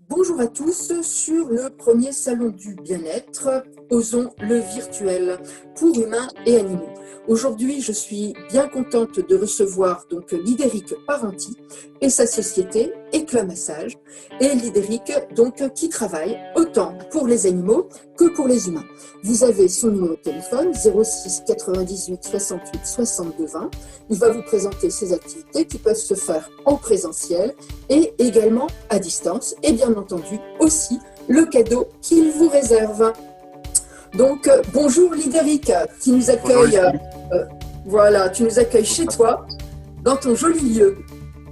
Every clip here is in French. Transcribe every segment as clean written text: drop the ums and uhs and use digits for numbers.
Bonjour à tous sur le premier salon du bien-être, Osons le virtuel, pour humains et animaux. Aujourd'hui, je suis bien contente de recevoir donc Lidéric Parenti et sa société Éclat Massage. Et Lidéric, donc, qui travaille autant pour les animaux que pour les humains. Vous avez son numéro de téléphone 06 98 68 62 20. Il va vous présenter ses activités qui peuvent se faire en présentiel et également à distance, et bien entendu aussi le cadeau qu'il vous réserve. Donc bonjour Lidéric, qui nous accueille, voilà, tu nous accueilles chez toi, dans ton joli lieu.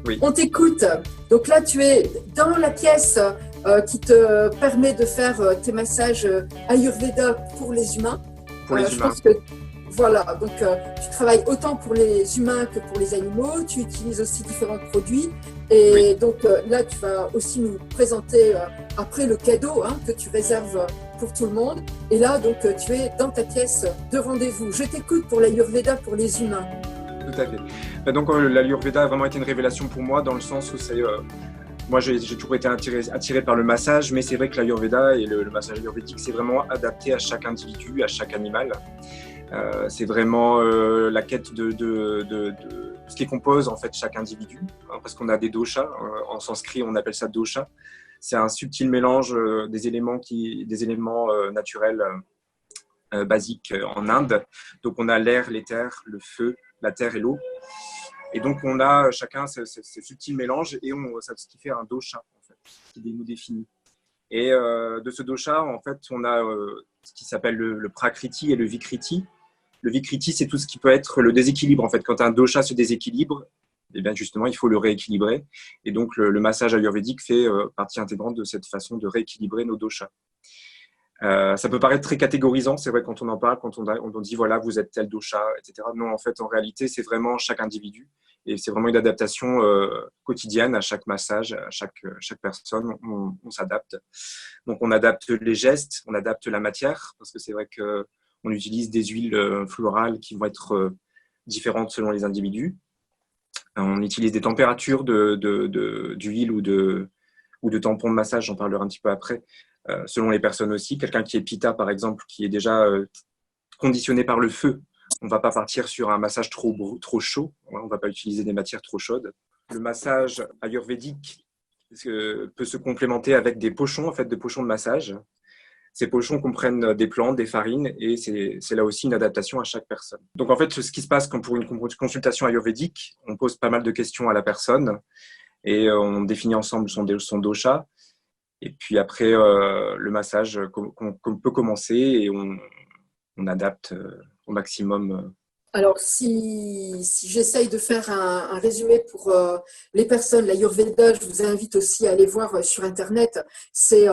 Oui. On t'écoute. Donc là, tu es dans la pièce qui te permet de faire tes massages Ayurveda pour les humains. Pour les Je humains. pense que voilà, donc tu travailles autant pour les humains que pour les animaux, tu utilises aussi différents produits et Oui. donc là tu vas aussi nous présenter après le cadeau que tu réserves pour tout le monde et là donc tu es dans ta pièce de rendez-vous. Je t'écoute pour l'Ayurveda pour les humains. Tout à fait. Donc l'Ayurveda a vraiment été une révélation pour moi dans le sens où c'est... moi j'ai toujours été attiré par le massage, mais c'est vrai que l'Ayurveda et le massage ayurvédique c'est vraiment adapté à chaque individu, à chaque animal. C'est vraiment la quête de ce qui compose en fait chaque individu, parce qu'on a des doshas, en sanskrit on appelle ça dosha. C'est un subtil mélange des éléments naturels basiques en Inde. Donc on a l'air, l'éther, le feu, la terre et l'eau. Et donc on a chacun ce subtil mélange et c'est ce qui fait un dosha en fait, qui nous définit. Et de ce dosha, en fait, on a ce qui s'appelle le prakriti et le vikriti. Le vikriti, c'est tout ce qui peut être le déséquilibre. En fait, quand un dosha se déséquilibre, eh bien justement, il faut le rééquilibrer. Et donc, le massage ayurvédique fait partie intégrante de cette façon de rééquilibrer nos doshas. Ça peut paraître très catégorisant, c'est vrai, quand on en parle, quand on dit, voilà, vous êtes tel dosha, etc. Non, en fait, en réalité, c'est vraiment chaque individu. Et c'est vraiment une adaptation quotidienne à chaque massage, à chaque personne. On s'adapte. Donc, on adapte les gestes, on adapte la matière, parce que c'est vrai qu'on utilise des huiles florales qui vont être différentes selon les individus. On utilise des températures d'huile ou de tampons de massage, j'en parlerai un petit peu après, selon les personnes aussi. Quelqu'un qui est pitta, par exemple, qui est déjà conditionné par le feu, on ne va pas partir sur un massage trop chaud, on ne va pas utiliser des matières trop chaudes. Le massage ayurvédique peut se complémenter avec des pochons, en fait, des pochons de massage. Ces pochons comprennent des plantes, des farines, et c'est là aussi une adaptation à chaque personne. Donc en fait, ce qui se passe quand pour une consultation ayurvédique, on pose pas mal de questions à la personne, et on définit ensemble son dosha. Et puis après, le massage qu'on peut commencer et on adapte au maximum. Alors, si j'essaye de faire un résumé pour les personnes, l'Ayurveda, je vous invite aussi à aller voir sur Internet. C'est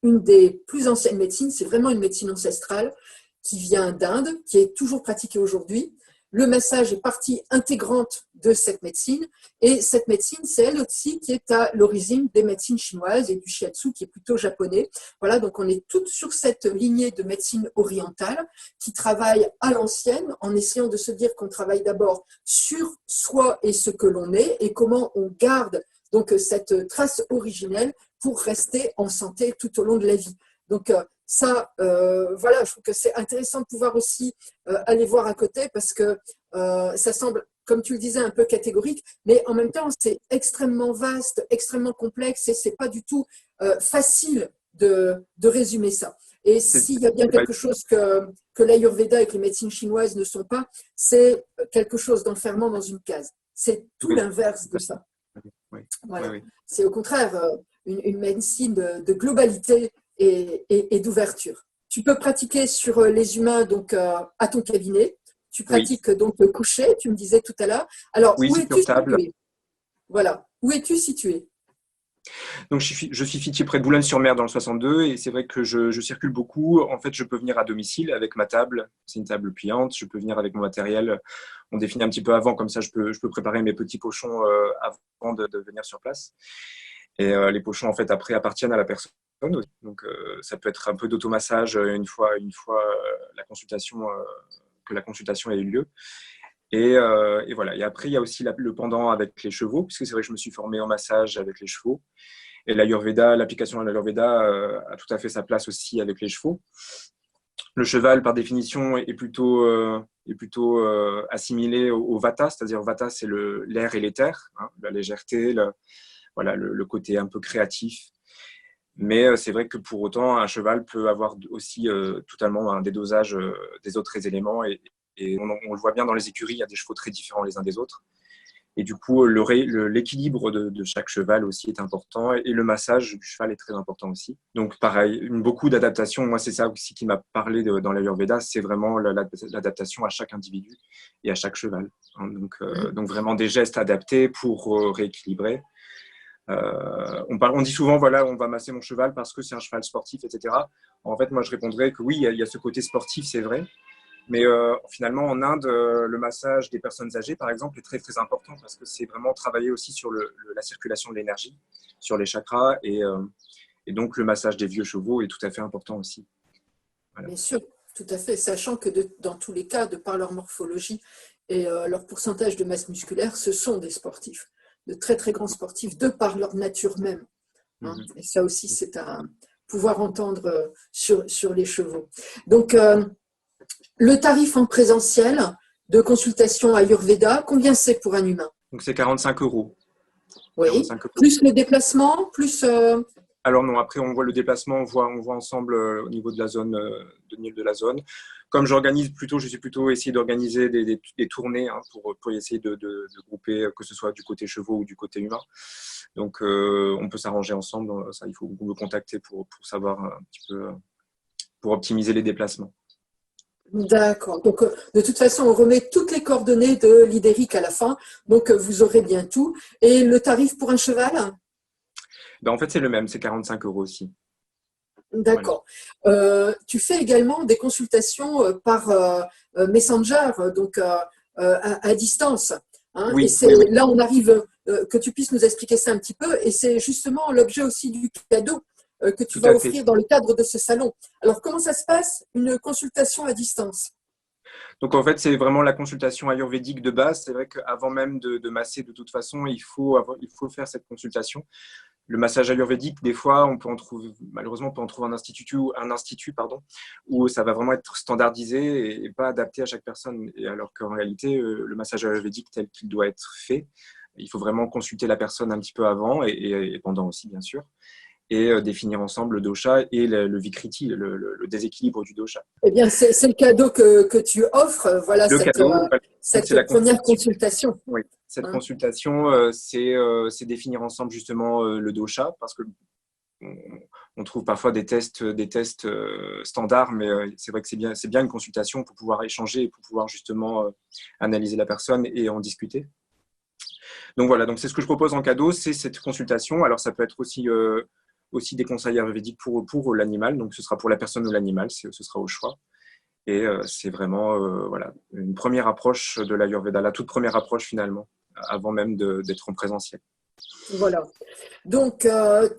une des plus anciennes médecines, c'est vraiment une médecine ancestrale qui vient d'Inde, qui est toujours pratiquée aujourd'hui. Le massage est partie intégrante de cette médecine et cette médecine, c'est elle aussi qui est à l'origine des médecines chinoises et du shiatsu qui est plutôt japonais. Voilà, donc on est toutes sur cette lignée de médecine orientale qui travaille à l'ancienne en essayant de se dire qu'on travaille d'abord sur soi et ce que l'on est et comment on garde donc cette trace originelle pour rester en santé tout au long de la vie. Donc ça, voilà, je trouve que c'est intéressant de pouvoir aussi aller voir à côté parce que ça semble, comme tu le disais, un peu catégorique, mais en même temps, c'est extrêmement vaste, extrêmement complexe et c'est pas du tout facile de résumer ça. Et s'il y a bien quelque chose que l'Ayurveda et que les médecines chinoises ne sont pas, c'est quelque chose d'enfermant dans une case. C'est tout l'inverse de ça. Oui. Voilà. Oui. C'est au contraire une médecine de globalité et d'ouverture. Tu peux pratiquer sur les humains donc à ton cabinet. Tu pratiques donc le coucher, tu me disais tout à l'heure. Alors, Oui, où c'est es-tu sur table. situé? Voilà. Où es-tu situé? Donc, je suis situé près de Boulogne-sur-Mer dans le 62 et c'est vrai que je circule beaucoup. En fait, je peux venir à domicile avec ma table. C'est une table pliante. Je peux venir avec mon matériel. On définit un petit peu avant, comme ça, je peux préparer mes petits pochons avant de venir sur place. Et les pochons, en fait, après, appartiennent à la personne. Donc, ça peut être un peu d'automassage une fois que la consultation ait eu lieu. Et voilà. Et après, il y a aussi le pendant avec les chevaux, puisque c'est vrai que je me suis formé en massage avec les chevaux. Et l'Ayurveda, l'application de l'Ayurveda a tout à fait sa place aussi avec les chevaux. Le cheval, par définition, est plutôt assimilé au Vata, c'est-à-dire Vata, c'est l'air et l'éther, hein, la légèreté, voilà, le côté un peu créatif. Mais c'est vrai que pour autant, un cheval peut avoir aussi totalement un dédosage des autres éléments. Et on le voit bien dans les écuries, il y a des chevaux très différents les uns des autres. Et du coup, l'équilibre de chaque cheval aussi est important. Et le massage du cheval est très important aussi. Donc pareil, beaucoup d'adaptations. Moi, c'est ça aussi qui m'a parlé dans l'Ayurveda, c'est vraiment l'adaptation à chaque individu et à chaque cheval. Hein. Donc vraiment des gestes adaptés pour rééquilibrer. On dit souvent, voilà, on va masser mon cheval parce que c'est un cheval sportif, etc. En fait, moi, je répondrais que oui, il y a ce côté sportif, c'est vrai. Mais finalement, en Inde, le massage des personnes âgées, par exemple, est très, très important parce que c'est vraiment travailler aussi sur la circulation de l'énergie, sur les chakras. Et donc, le massage des vieux chevaux est tout à fait important aussi. Voilà. Bien sûr, tout à fait. Sachant que dans tous les cas, de par leur morphologie et leur pourcentage de masse musculaire, ce sont des sportifs, de très, très grands sportifs, de par leur nature même. Hein. Et ça aussi, c'est à pouvoir entendre sur les chevaux. Donc, le tarif en présentiel de consultation Ayurveda, combien c'est pour un humain? Donc, c'est 45 euros. Oui, 45 euros. Plus le déplacement, plus… Alors non, après on voit le déplacement, on voit ensemble au niveau de la zone, de Nil de la zone. Comme je suis plutôt essayé d'organiser des tournées hein, pour essayer de grouper, que ce soit du côté chevaux ou du côté humain. Donc on peut s'arranger ensemble, ça, il faut me contacter pour savoir un petit peu, pour optimiser les déplacements. D'accord. Donc, de toute façon, on remet toutes les coordonnées de l'Idéric à la fin. Donc, vous aurez bien tout. Et le tarif pour un cheval? Ben, en fait, c'est le même, c'est 45 euros aussi. D'accord. Voilà. Tu fais également des consultations par Messenger, donc à distance. Hein, oui, et c'est oui. Là, on arrive, que tu puisses nous expliquer ça un petit peu. Et c'est justement l'objet aussi du cadeau que tu vas offrir dans le cadre de ce salon. Alors, comment ça se passe, une consultation à distance? Donc, en fait, c'est vraiment la consultation ayurvédique de base. C'est vrai qu'avant même de masser, de toute façon, il faut faire cette consultation. Le massage ayurvédique, des fois, malheureusement, on peut en trouver un institut où ça va vraiment être standardisé et pas adapté à chaque personne. Et alors qu'en réalité, le massage ayurvédique tel qu'il doit être fait, il faut vraiment consulter la personne un petit peu avant et pendant aussi, bien sûr, et définir ensemble le dosha et le vikriti, le déséquilibre du dosha. Eh bien, c'est le cadeau que tu offres, voilà, cette première consultation. Oui, cette consultation, c'est définir ensemble justement le dosha, parce que on trouve parfois des tests standards, mais c'est vrai que c'est bien une consultation pour pouvoir échanger et pour pouvoir justement analyser la personne et en discuter. Donc voilà, donc c'est ce que je propose en cadeau, c'est cette consultation. Alors ça peut être aussi des conseils ayurvédiques pour l'animal, donc ce sera pour la personne ou l'animal, ce sera au choix. Et c'est vraiment voilà, une première approche de l'Ayurveda, la toute première approche finalement, avant même d'être en présentiel. Voilà. Donc,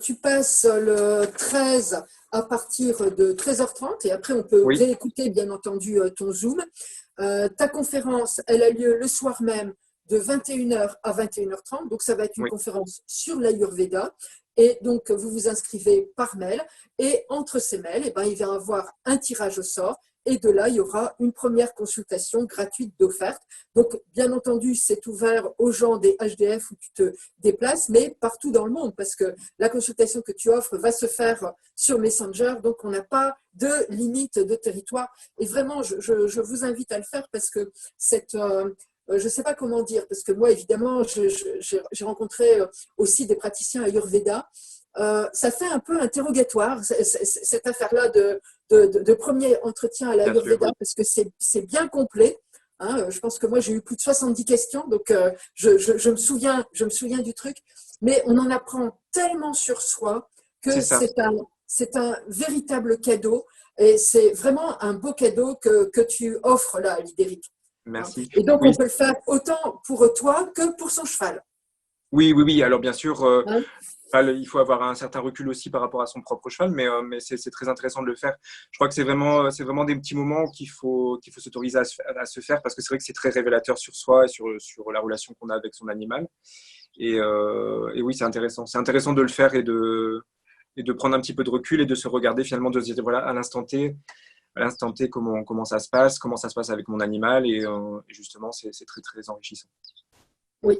tu passes le 13 à partir de 13h30 et après on peut réécouter bien entendu ton Zoom. Ta conférence, elle a lieu le soir même de 21h à 21h30, donc ça va être une conférence sur l'Ayurveda. Et donc, vous vous inscrivez par mail et entre ces mails, eh ben, il va y avoir un tirage au sort. Et de là, il y aura une première consultation gratuite d'offerte. Donc, bien entendu, c'est ouvert aux gens des HDF où tu te déplaces, mais partout dans le monde, parce que la consultation que tu offres va se faire sur Messenger, donc on n'a pas de limite de territoire. Et vraiment, je vous invite à le faire parce que je ne sais pas comment dire, parce que moi, évidemment, j'ai rencontré aussi des praticiens Ayurveda. Ça fait un peu interrogatoire, cette affaire-là de premier entretien à l'Ayurveda, parce que c'est bien complet. Hein, je pense que moi, j'ai eu plus de 70 questions, donc je me souviens du truc. Mais on en apprend tellement sur soi que c'est un véritable cadeau. Et c'est vraiment un beau cadeau que tu offres là, Lidéric. Merci. Et donc, on peut le faire autant pour toi que pour son cheval. Oui. Alors, bien sûr, il faut avoir un certain recul aussi par rapport à son propre cheval, mais c'est très intéressant de le faire. Je crois que c'est vraiment des petits moments qu'il faut s'autoriser à se faire, parce que c'est vrai que c'est très révélateur sur soi et sur la relation qu'on a avec son animal. Et oui, c'est intéressant. C'est intéressant de le faire et de prendre un petit peu de recul et de se regarder finalement, de se dire, voilà, à l'instant T comment ça se passe avec mon animal. Et justement, c'est très, très enrichissant. Oui.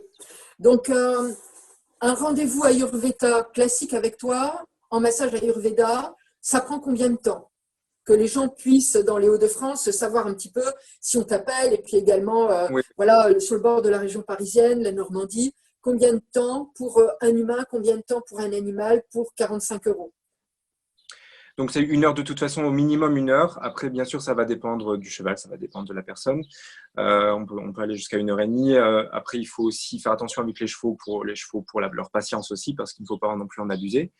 Donc, un rendez-vous Ayurveda classique avec toi, en massage Ayurveda, ça prend combien de temps? Que les gens puissent, dans les Hauts-de-France, savoir un petit peu si on t'appelle, et puis également, Oui. voilà, sur le bord de la région parisienne, la Normandie, combien de temps pour un humain, combien de temps pour un animal pour 45 €? Donc, c'est 1 heure de toute façon, au minimum 1 heure. Après, bien sûr, ça va dépendre du cheval, ça va dépendre de la personne. On peut aller jusqu'à 1 heure et demie. Après, il faut aussi faire attention avec les chevaux pour leur patience aussi, parce qu'il ne faut pas non plus en abuser.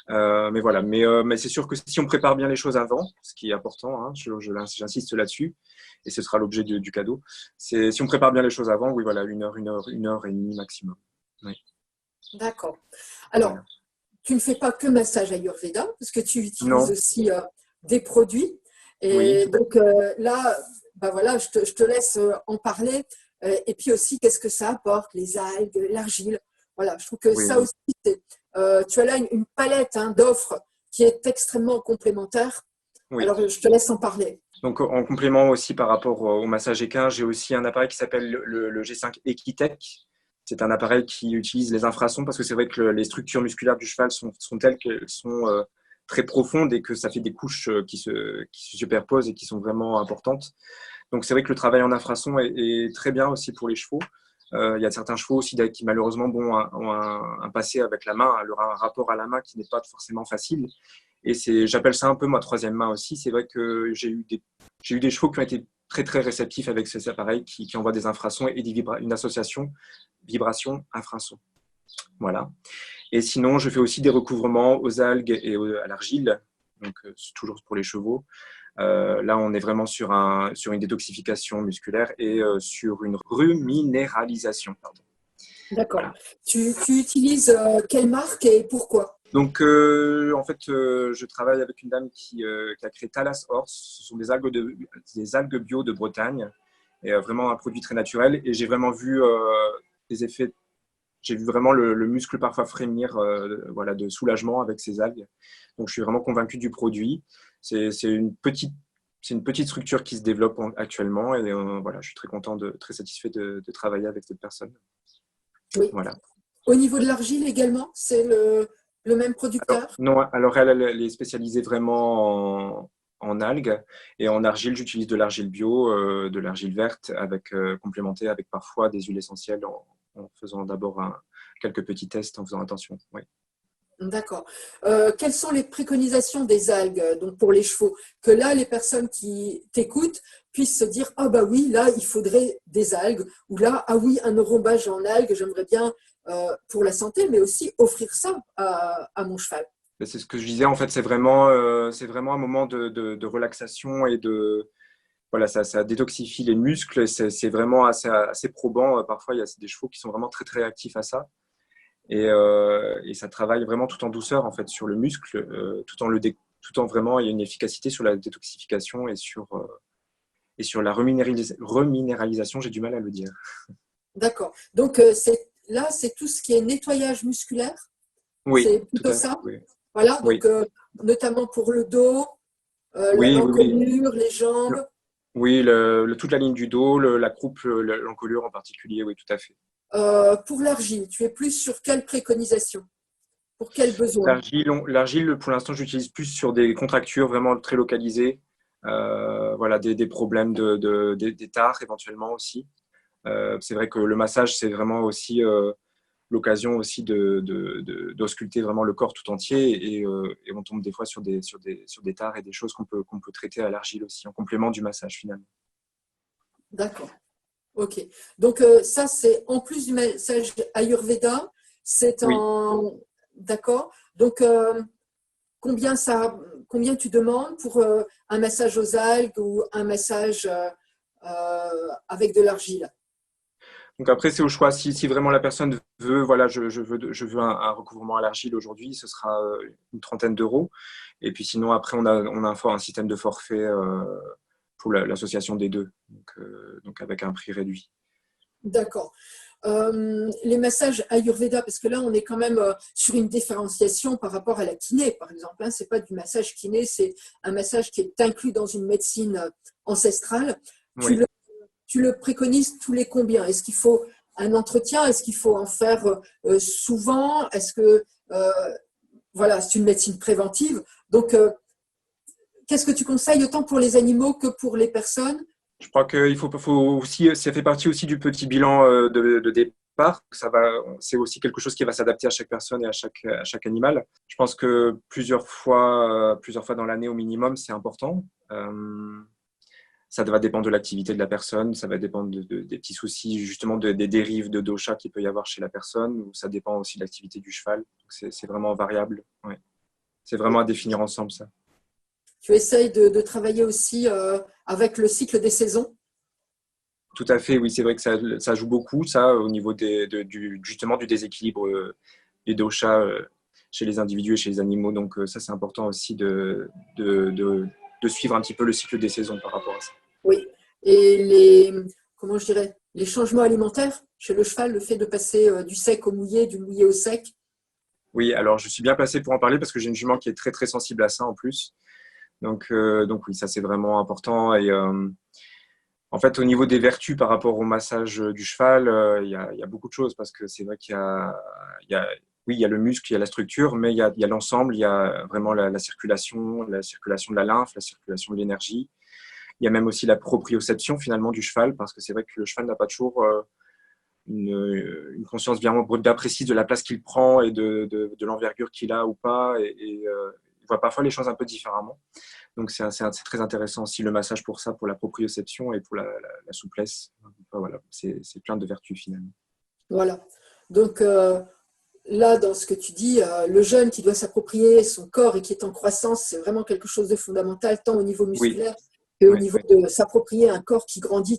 Mais voilà, mais c'est sûr que si on prépare bien les choses avant, ce qui est important, hein, j'insiste là-dessus, et ce sera l'objet du cadeau, c'est si on prépare bien les choses avant, oui, voilà, 1 heure et demie maximum. Oui, D'accord. Alors, voilà. tu ne fais pas que massage Ayurveda, parce que tu utilises Non, aussi des produits. oui, Et tout à donc là, bah voilà, je te laisse en parler. Et puis aussi, qu'est-ce que ça apporte, les algues, l'argile. Voilà, je trouve que oui, ça aussi, tu as là une palette d'offres qui est extrêmement complémentaire. oui. Alors, je te laisse en parler. Donc, en complément aussi par rapport au massage équin, j'ai aussi un appareil qui s'appelle le G5 Equitech. C'est un appareil qui utilise les infrasons parce que c'est vrai que les structures musculaires du cheval sont telles qu'elles sont très profondes et que ça fait des couches qui se superposent et qui sont vraiment importantes. Donc, c'est vrai que le travail en infrasons est très bien aussi pour les chevaux. Il y a certains chevaux aussi qui malheureusement ont un passé avec la main, leur un rapport à la main qui n'est pas forcément facile. Et j'appelle ça un peu ma troisième main aussi. C'est vrai que j'ai eu des chevaux qui ont été très très réceptifs avec ces appareils qui envoient des infrasons et une association vibration-infrason. Voilà. Et sinon, je fais aussi des recouvrements aux algues et à l'argile, donc toujours pour les chevaux. Là, on est vraiment sur une détoxification musculaire et sur une reminéralisation. Pardon. D'accord. Voilà. Tu utilises quelle marque et pourquoi? Donc, en fait, je travaille avec une dame qui a créé Thalas Horse. Ce sont des algues bio de Bretagne, et vraiment un produit très naturel. Et j'ai vraiment vu des effets. J'ai vu vraiment le muscle parfois frémir, voilà, de soulagement avec ces algues. Donc, je suis vraiment convaincu du produit. C'est une petite structure qui se développe actuellement, et voilà, je suis très content, très satisfait de travailler avec cette personne. Oui. Voilà. Au niveau de l'argile également, c'est le même Alors, producteur? non, alors elle est spécialisée vraiment en algues, et en argile, j'utilise de l'argile bio, de l'argile verte, complémentée avec parfois des huiles essentielles en faisant d'abord quelques petits tests en faisant attention. Oui. D'accord. Quelles sont les préconisations des algues donc pour les chevaux? Que là, les personnes qui t'écoutent puissent se dire, ah bah oui, là, il faudrait des algues, ou là, ah oui, un enrobage en algues, j'aimerais bien pour la santé, mais aussi offrir ça à mon cheval. C'est ce que je disais, en fait, c'est vraiment un moment de relaxation et voilà, ça détoxifie les muscles. C'est vraiment assez probant. Parfois, il y a des chevaux qui sont vraiment très, très réactifs à ça. Et ça travaille vraiment tout en douceur en fait sur le muscle, tout en vraiment il y a une efficacité sur la détoxification et sur la reminéralisation, j'ai du mal à le dire. D'accord. Donc, là, c'est tout ce qui est nettoyage musculaire. Oui, C'est tout plutôt à fait. ça. Oui, Voilà. oui, Donc, notamment pour le dos, oui, oui, oui. l'encolure, les jambes. Oui, toute la ligne du dos, la croupe, l'encolure en particulier, oui, tout à fait. Pour l'argile, tu es plus sur quelle préconisation? Pour quel besoin? L'argile, pour l'instant, j'utilise plus sur des contractures vraiment très localisées, voilà, des problèmes des tares éventuellement aussi. C'est vrai que le massage, c'est vraiment aussi l'occasion aussi d'ausculter vraiment le corps tout entier, et on tombe des fois sur des tares et des choses qu'on peut traiter à l'argile aussi, en complément du massage finalement. D'accord. Ok. Donc, ça, c'est en plus du massage Ayurveda, c'est Oui. en. D'accord. Donc, combien tu demandes pour un massage aux algues ou un massage avec de l'argile? Donc après, c'est au choix. Si vraiment la personne veut, voilà, je veux un recouvrement à l'argile aujourd'hui, ce sera une trentaine d'euros. Et puis sinon, après, on a un système de forfait pour l'association des deux, donc avec un prix réduit. D'accord. Les massages Ayurveda, parce que là, on est quand même sur une différenciation par rapport à la kiné, par exemple. Hein. Ce n'est pas du massage kiné, c'est un massage qui est inclus dans une médecine ancestrale. Tu Oui. le, tu le préconises tous les combien? Est-ce qu'il faut un entretien? Est-ce qu'il faut en faire souvent? Est-ce que, voilà, c'est une médecine préventive. Donc, qu'est-ce que tu conseilles autant pour les animaux que pour les personnes? Je crois qu'il faut aussi, ça fait partie aussi du petit bilan de départ. C'est aussi quelque chose qui va s'adapter à chaque personne et à chaque animal. Je pense que plusieurs fois dans l'année au minimum, c'est important. Ça va dépendre de l'activité de la personne, ça va dépendre des petits soucis, justement des dérives de dosha qu'il peut y avoir chez la personne, ou ça dépend aussi de l'activité du cheval. C'est vraiment variable. Ouais. C'est vraiment à définir ensemble, ça. Tu essayes de travailler aussi avec le cycle des saisons? Tout à fait, oui, c'est vrai que ça joue beaucoup, ça, au niveau justement du déséquilibre des doshas chez les individus et chez les animaux. Donc, ça, c'est important aussi de suivre un petit peu le cycle des saisons par rapport à ça. Oui. Et comment je dirais, les changements alimentaires chez le cheval, le fait de passer du sec au mouillé, du mouillé au sec? Oui, alors je suis bien placé pour en parler parce que j'ai une jument qui est très, très sensible à ça en plus. Donc oui, ça, c'est vraiment important. Et en fait, au niveau des vertus par rapport au massage du cheval, il y a beaucoup de choses parce que c'est vrai oui, il y a le muscle, il y a la structure, mais il y a l'ensemble, il y a vraiment la circulation de la lymphe, la circulation de l'énergie. Il y a même aussi la proprioception finalement du cheval parce que c'est vrai que le cheval n'a pas toujours une conscience bien précise de la place qu'il prend et de l'envergure qu'il a ou pas. Il voit parfois les choses un peu différemment. Donc, c'est très intéressant aussi le massage pour ça, pour la proprioception et pour la souplesse. Enfin, voilà, c'est plein de vertus finalement. Voilà. Donc, là, dans ce que tu dis, le jeune qui doit s'approprier son corps et qui est en croissance, c'est vraiment quelque chose de fondamental, tant au niveau Oui, musculaire qu'au oui, niveau oui. de s'approprier un corps qui grandit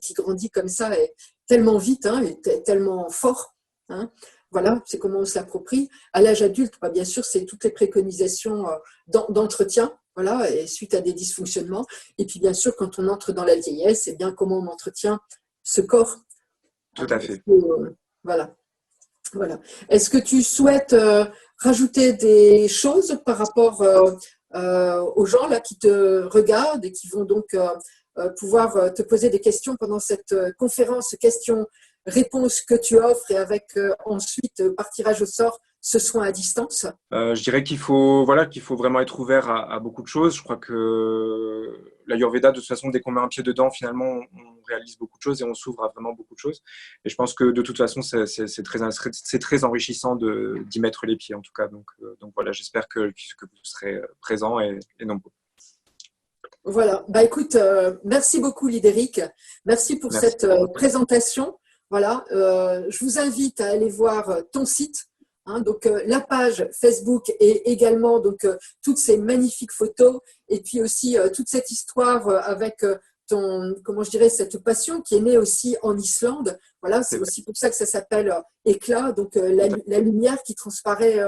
comme ça, et tellement vite, hein, et tellement fort. Hein. Voilà, c'est comment on se l'approprie. À l'âge adulte, bah, bien sûr, c'est toutes les préconisations d'entretien, voilà, et suite à des dysfonctionnements. Et puis, bien sûr, quand on entre dans la vieillesse, c'est bien comment on entretient ce corps. Tout Hein. à fait. Voilà. Voilà. Est-ce que tu souhaites rajouter des choses par rapport aux gens là qui te regardent et qui vont donc pouvoir te poser des questions pendant cette conférence questions-réponses que tu offres et avec ensuite par tirage au sort ce soin à distance? Je dirais qu'il faut vraiment être ouvert à beaucoup de choses. Je crois que l'Ayurveda, de toute façon, dès qu'on met un pied dedans, finalement, on réalise beaucoup de choses et on s'ouvre à vraiment beaucoup de choses. Et je pense que de toute façon, c'est très enrichissant d'y mettre les pieds, en tout cas. Donc voilà, j'espère que vous serez présents et nombreux. Voilà. Bah, écoute, merci beaucoup Lidéric. Merci pour Merci. cette présentation. Voilà. Je vous invite à aller voir ton site. Hein, donc la page Facebook et également donc toutes ces magnifiques photos et puis aussi toute cette histoire avec comment je dirais, cette passion qui est née aussi en Islande. Voilà, c'est C'est vrai. aussi pour ça que ça s'appelle Éclat, donc la lumière qui transparaît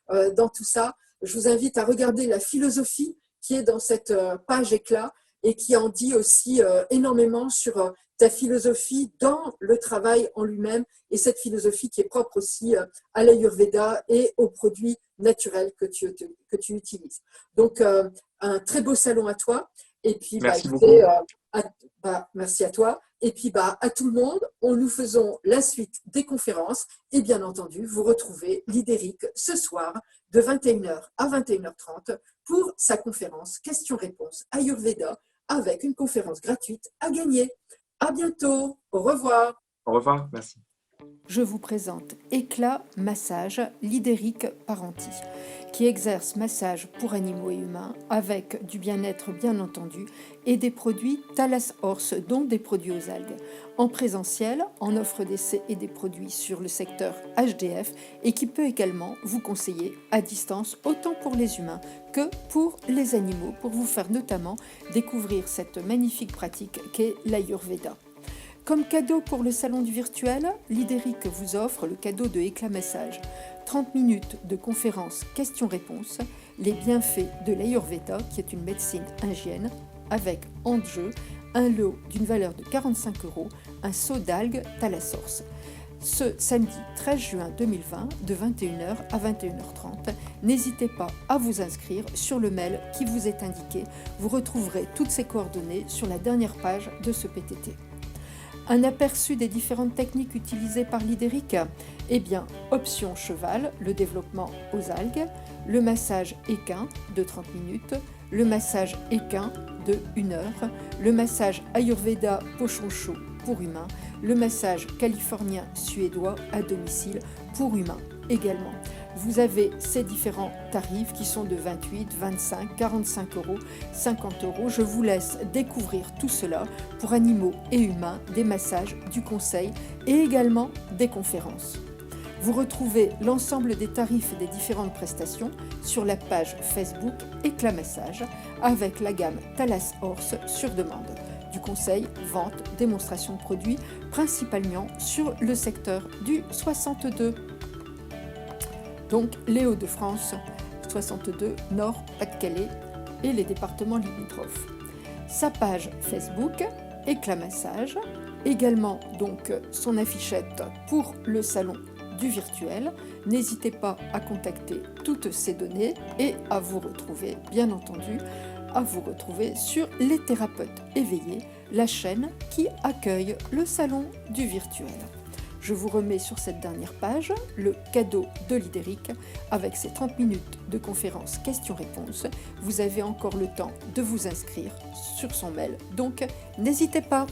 dans tout ça. Je vous invite à regarder la philosophie qui est dans cette page Éclat et qui en dit aussi énormément sur ta philosophie dans le travail en lui-même et cette philosophie qui est propre aussi à l'Ayurveda et aux produits naturels que tu utilises. Donc, un très beau salon à toi. Et puis, Merci beaucoup. écoutez, merci à toi. Et puis, à tout le monde, nous faisons la suite des conférences. Et bien entendu, vous retrouvez Lidéric ce soir de 21h à 21h30 pour sa conférence questions-réponses Ayurveda avec une conférence gratuite à gagner. À bientôt. Au revoir. Au revoir. Merci. Je vous présente Éclat Massage Lidéric Parenti, qui exerce massage pour animaux et humains avec du bien-être bien entendu et des produits Thalas Horse, donc des produits aux algues. En présentiel, en offre d'essai et des produits sur le secteur HDF et qui peut également vous conseiller à distance autant pour les humains que pour les animaux pour vous faire notamment découvrir cette magnifique pratique qu'est l'Ayurveda. Comme cadeau pour le salon du virtuel, Lidéric vous offre le cadeau de Éclat Massage. 30 minutes de conférence questions-réponses, les bienfaits de l'Ayurveda, qui est une médecine indienne, avec en jeu un lot d'une valeur de 45 €, un seau d'algues Thalassource. ce samedi 13 juin 2020 de 21h à 21h30. N'hésitez pas à vous inscrire sur le mail qui vous est indiqué. Vous retrouverez toutes ces coordonnées sur la dernière page de ce PTT. Un aperçu des différentes techniques utilisées par l'Idéric. Eh bien, option cheval, le développement aux algues, le massage équin de 30 minutes, le massage équin de 1 heure, le massage Ayurveda pochon chaud pour humains, le massage californien suédois à domicile pour humains également. Vous avez ces différents tarifs qui sont de 28, 25, 45 euros, 50 euros. Je vous laisse découvrir tout cela pour animaux et humains, des massages, du conseil et également des conférences. Vous retrouvez l'ensemble des tarifs et des différentes prestations sur la page Facebook Éclat Massage avec la gamme Thalas Horse sur demande. Du conseil, vente, démonstration de produits, principalement sur le secteur du 62. Donc les Hauts-de-France, 62, Nord, Pas-de-Calais et les départements limitrophes. Sa page Facebook, Éclat Massage, également donc son affichette pour le salon du virtuel. N'hésitez pas à contacter toutes ces données et à vous retrouver, bien entendu, sur Les Thérapeutes Éveillés, la chaîne qui accueille le salon du virtuel. Je vous remets sur cette dernière page le cadeau de l'Idéric avec ses 30 minutes de conférence questions-réponses. Vous avez encore le temps de vous inscrire sur son mail, donc n'hésitez pas.